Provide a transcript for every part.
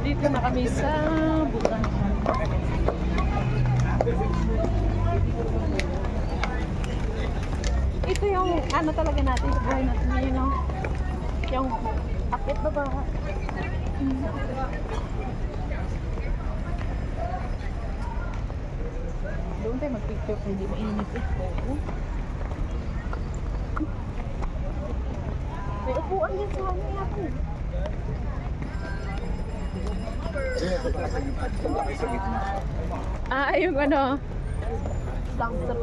Dito na kami sa Bulacan. Ito yung ano talaga natin, buhay natin ngayon, no? Yung akit baba. Doon tayo mag-picture kung hindi mainit eh. May upuan din sa amin natin. Yung ano, dumpster.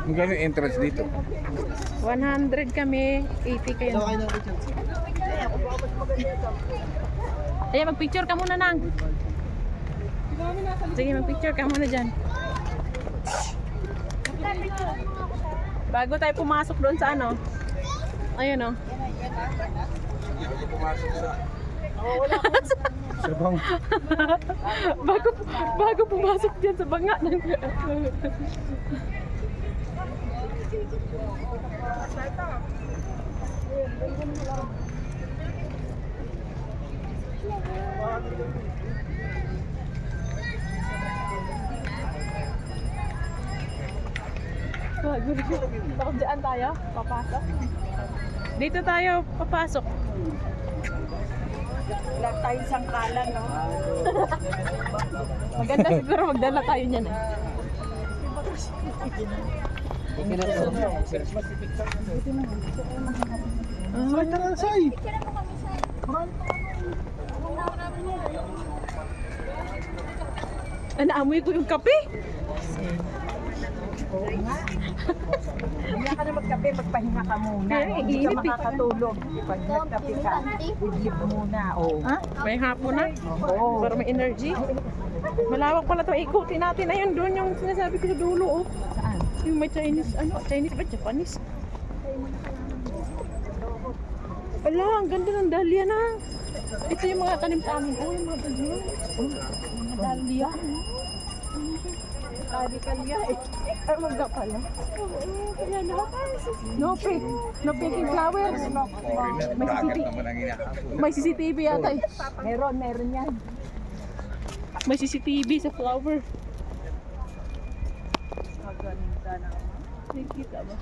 Magkano yung entrance dito? 100 kami, 80 kayo. Ayan, mag-picture ka muna nang. Sige, mag-picture ka muna dyan. Bago tayo pumasok doon sa ano. Ayun o. Bago pumasok sa... sa bang... bago pumasok dyan sa banga. Bakit dyan tayo? Papasok? Dito tayo papasok. Wala tayong sangkalan, no? Maganda siguro magdala tayo niyan eh. Say, tara, say! Naamoy ko yung kape. Hindi ka na magkape, magpahinga ka muna. Hindi ka makakatulog. Pag nagkape ka, idlip muna. Oh. Ha? May hapon na? Oo. Para may energy. Malawak pala ito. Ikutin natin. Ayun, doon yung sinasabi ko sa dulo. Oh. Saan? Yung may Chinese, ano? Chinese ba? Japanese? Ala, ang ganda ng dahlia na. Ito yung mga tanim sa amin. Oh, yung mga dahlia. Oh, mga dahlia. Kalya eh. Ay, magda pala. Kaya na. No picking flowers. May Dagat CCTV. naman ang inahabol. May CCTV yata eh. Meron yan. May CCTV sa flower. Maganda na. Nakikita ba?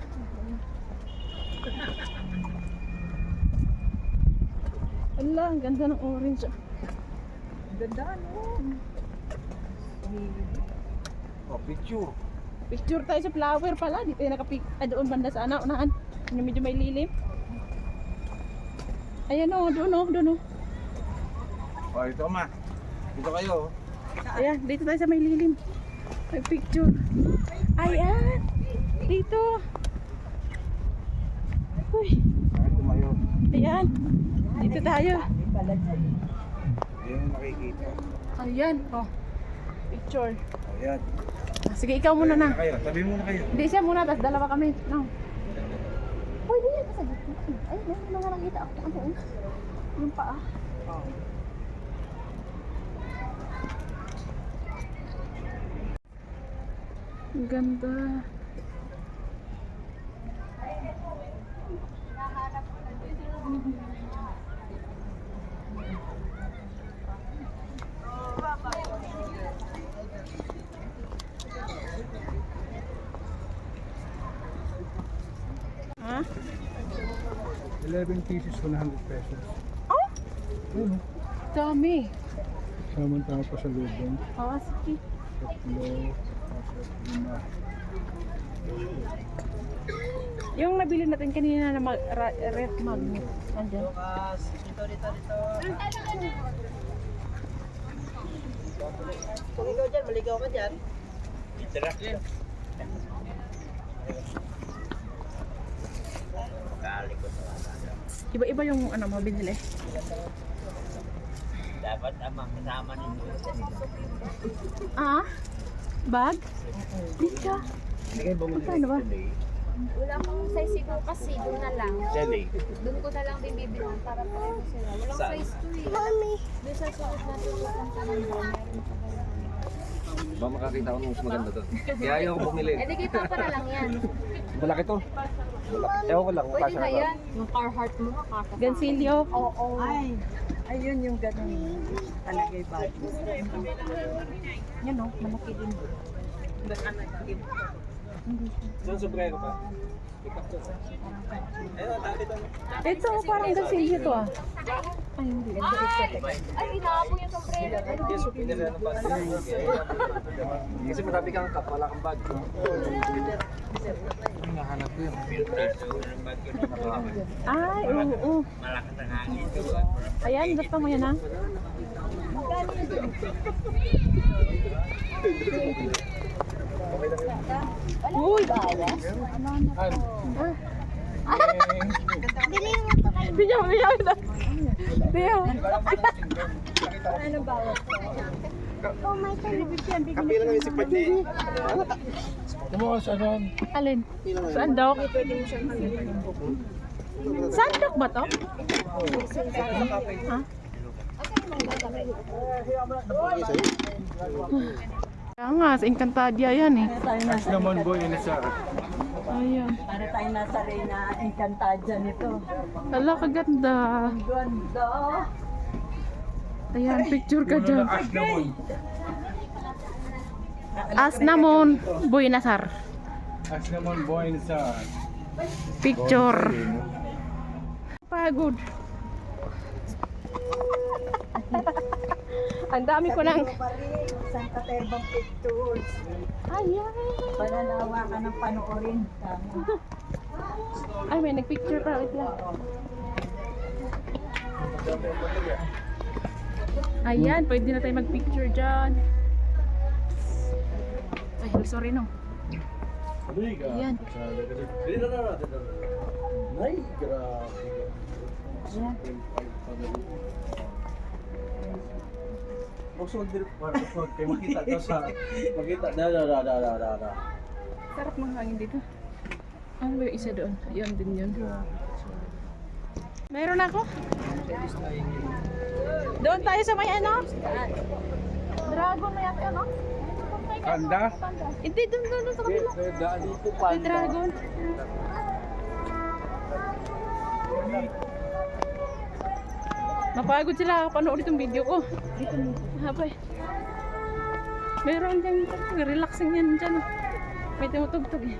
Ala, ang ganda ng orange. Ganda, no? Oh, picture. Picture tayo sa flower pala. Dito tayo doon banda sa ano, unahan. Yung medyo may lilim. Ayan o, doon o, doon o. Oh, ito ma. Dito kayo. Ayan, dito tayo sa may lilim. May picture. Ayan! Dito. Uy, Ay, tumayo. ayan. Dito tayo. Hindi mo makikita. Ayan, oh. Picture. Ayan. Sige, ikaw muna na. Kayo. Tabi muna kayo. Hindi siya muna, tapos dalawa kami. No. Pwede yan sa gitna. Ay, may mga nakita ako. Ano yun? Yung paa. Ang ganda. Ha? 11 pieces, 100 pesos. Oh? Ano? Dami. Samantala pa sa loob doon. Ah, sige. Tatlo, apat, lima. Yung nabili natin kanina na red magnet. Andyan. Kung ikaw dyan, maligaw ka dyan. Iba-iba yung ano mo binili. Dapat ang kasama ninyo. Ah? Bag? Dito. Magkano ba? Wala akong size siguro kasi doon na lang. Jelly. Doon ko na lang bibibilhan para pareho sila. Walang Saan? size to eh. Mami! Doon sa suot na tutukan ka ng meron pa ba? Ba makakita ko ng mas maganda doon. Kaya ayaw ko bumili. Eh di kay Papa na lang yan. Malaki to. Ewan ko lang, Pwede na yan. Yung Carhartt mo, makakasama. Gansilyo. Oo. Ay, ayun yung ganun. Talagay body. Yan o, malaki din. Saan sobrero pa? Ito, parang gansilyo to ah. Ay, hindi. Ay, inaabong yung sombrero. Kasi marami kang cup, wala kang bag. Hinahanap ko yun. Ay, oo. Malakas ang hangin. Ayan, gusto mo yan ah. Uy! Bigyan mo, bigyan mo. Bigyan mo. Kapila namin si Pwede. Tumuha ano? Alin? Sandok? Sandok ba to? Ha? Kaya nga, sa Encantadia yan eh. As naman boy, yun sa... Ayan. Para tayo nasa Reyna Encantadia nito. Hala, kaganda. Ganda. Ayan, picture ka dyan. As naman. Asnamon, Boy Nasar. As naman boy, sa... Picture. Pagod. Ang dami ko ng... Isang katerbang pictures. Ayan. Pananawa ka ng panoorin. Ay, may nagpicture pa. Wait lang. Ayan, pwede na tayo magpicture dyan. Ay, sorry no. Ayan. Ay, grabe. Usod din para usod kay makita daw sa makita da. Sarap ng hangin dito. Ano ba yung isa doon? Yun din yun. Meron ako. Doon tayo sa may ano? Dragon na yata ano? Kanda? Hindi, doon sa kabila. Daan dito May dragon. Mapagod sila kapanood itong video ko. Habay. Meron dyan, relaxing yan dyan. May tumutugtog eh.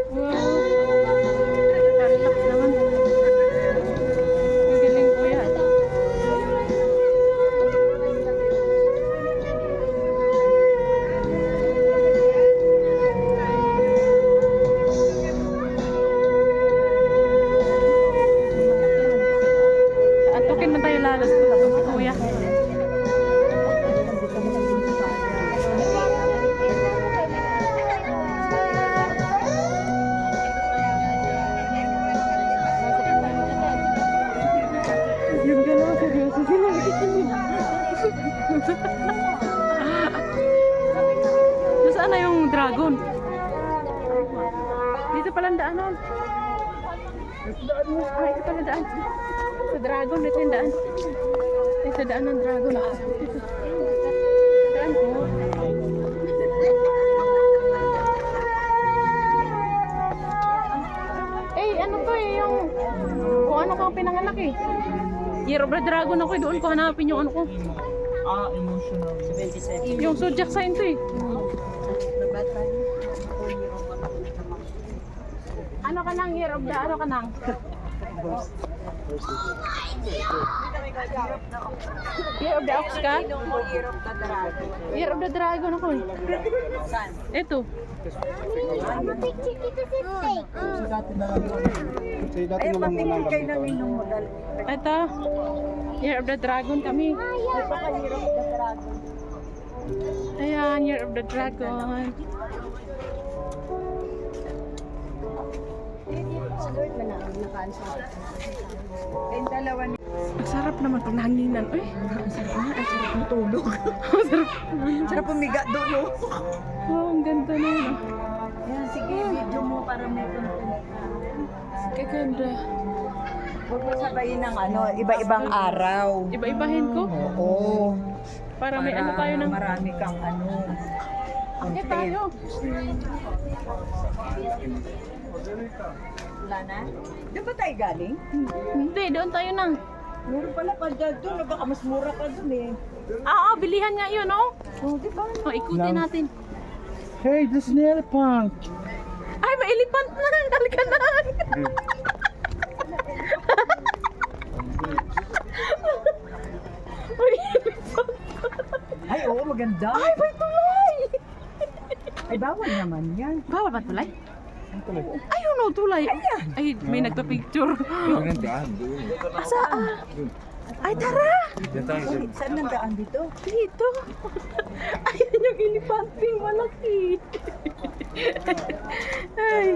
Wow. Relax naman. Magaling po yan. Antukin mo tayo lalo sa kuya. Yung gano'n, seryoso sila. Nasaan na yung dragon? Dito palang daanan. Ay, ito pala daan. Sa dragon, ito yung daan. Ito daan ng dragon. Ito. Daan po. Eh, ano to eh, yung kung ano kang pinanganak eh. Year of the Dragon ako eh, doon ko hanapin yung ano ko. emotional. Yung zodiac sign to eh. Ano ka nang year of the, ano ka nang? Year of the Ox ka? Year of the Dragon ako eh. Ito. Ay, mapingin kayo ng inyong modal. Ito. Year of the Dragon kami. Napakahirap na dragon. Ayan, Year of the Dragon. Yung dalawa ni... Ang sarap naman pag nahanginan. Uy, ang sarap na. Ang sarap ng tulog. Ang sarap. Sarap pumiga doon, no? Oh, ang ganda na yun. Yan, sige, video mo para may content ka. Kaganda. Huwag mo sabayin ng ano, iba-ibang araw. Iba-ibahin ko. Oo. Para may ano tayo ng... marami kang ano. Okay tayo. Wala na? Di ba tayo galing? Hindi, doon tayo na. Meron pala pa doon. Baka mas mura pa doon eh. Ah, bilihan nga yun, oh. Oh, di ba? Oh, ikutin natin. Hey, this is an elephant. Ay, may elephant na. Halika na. May elephant. Ay, oo, maganda. Ay, may tulay. Ay, bawal naman yan. Bawal ba tulay? Ayun, no, tulay. Ay, may nagpa-picture. Asa? Ay, tara. Ay, saan nandaan dito? Dito. Ayan yung elefante, malaki. Ay.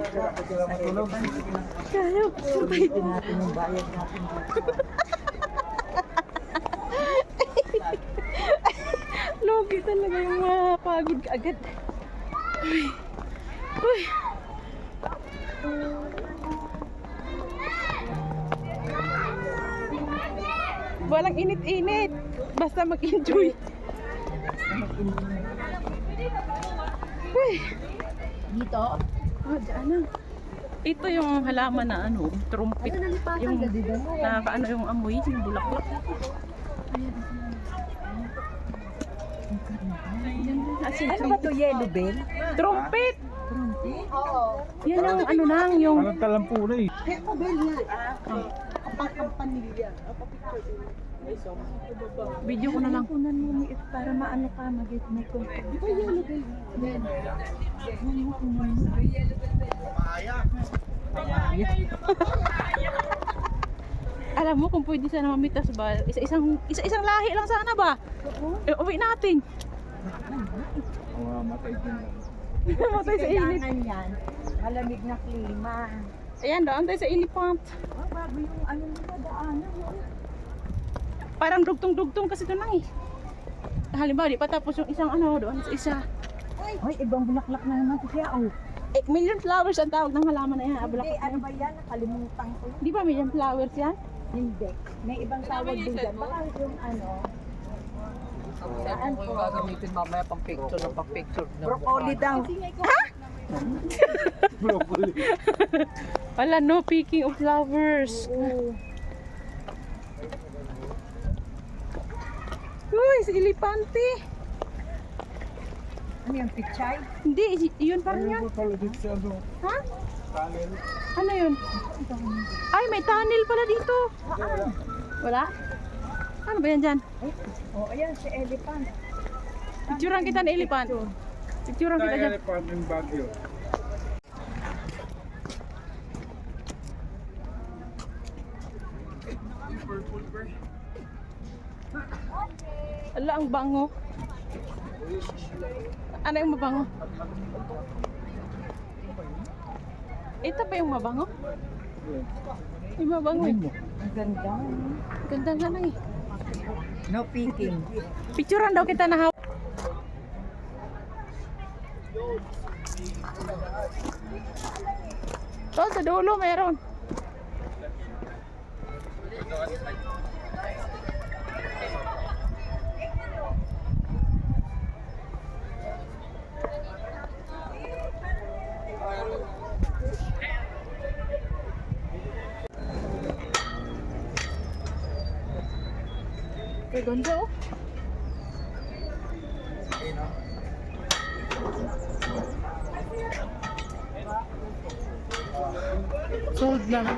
Kayo. Ulitin natin yung bayad natin dito. Logi talaga yung mapagod ka agad. Uy. Uy. Walang init-init. Basta mag-enjoy. Uy. Dito? Oh, dyan na. Ito yung halaman na ano, trumpet. Yung ano yung amoy, yung bulaklak. Asin, Ano ba to, yellow bell? trumpet! Oo. Yan ang ano lang, yung... Parang talampura eh. Yellow bell yan. Ang pamilya. Video ko na lang. Kunan mo ni para maano ka, may contact. Ito yellow bell. Yan. Alam mo kung pwede sana mamitas ba? Isa-isang lahi lang sana ba? Uwi natin. Matay din lang. Matay sa init. Kailangan yan. Malamig na klima. Ayan, daan tayo sa elephant. Oh, bago yung ano nila daanan. Parang dugtong-dugtong kasi ito lang eh. Halimbawa, di pa tapos yung isang ano doon sa isa. Ay, ibang bulaklak na naman siya. Oh. Million flowers ang tawag ng halaman na yan. Hindi, Bulaklak na ano yan. ba yan? Nakalimutan ko. Di ba million flowers yan? Hindi. May ibang tawag din dyan. Baka yung ano. Saan po? Gagamitin mamaya pang picture ng pang-picture na Broccoli daw. Wala, no picking of flowers. Oo. Uy, si elepante. Ano yung pichay? Hindi, yun pa rin yan. Ha? Ano yun? Ay, may tunnel pala dito. Wala? Ano ba yan dyan? Oh, ayan si elephant. Picturean kita ng elephant. Picturean kita dyan. Elephant in Baguio. Ala, ang bango. Ano yung mabango? Ito ba yung mabango? Yung mabango eh. Ang ganda. Ganda nga lang eh. No picking. Picturean daw kita na hawak. Doon sa dulo meron. Kay ganda oh. Sold na.